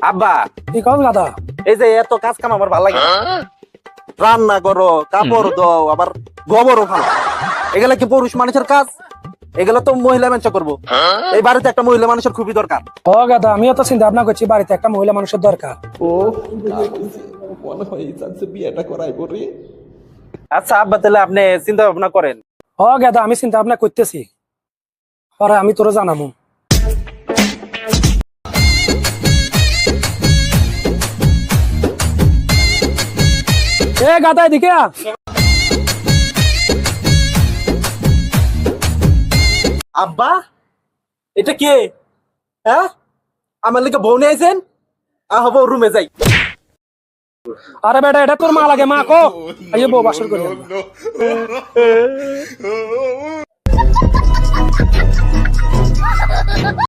আব্বা কি কল গাদা? এই যে এত কাজ কাম আমার ভালো লাগে না। রান্না করো, কাপড় দাও, আবার গোবরও ভালো, এগুলা কি পুরুষ মানুষের কাজ? এগুলো তো মহিলা মানুষ করবো। এই বাড়িতে একটা মহিলা মানুষের খুবই দরকার। ও গাদা, আমিও তো চিন্তা ভাবনা করছি বাড়িতে একটা মহিলা মানুষের দরকার। আচ্ছা আব্বা, তাহলে আপনি চিন্তা ভাবনা করেন। ও গাদা, আমি চিন্তা ভাবনা করতেছি, পরে আমি তোরে জানাবো। এ গাদা, এদিকে আ। আব্বা, এটা কে? হ্যাঁ, আমার লিখে বউ নিয়ে আইছেন? বউ রুমে যাই। আরে বেটা, এটা তোর মা লাগে, মা কো আইয়ে বউ বাসর করে আনবা।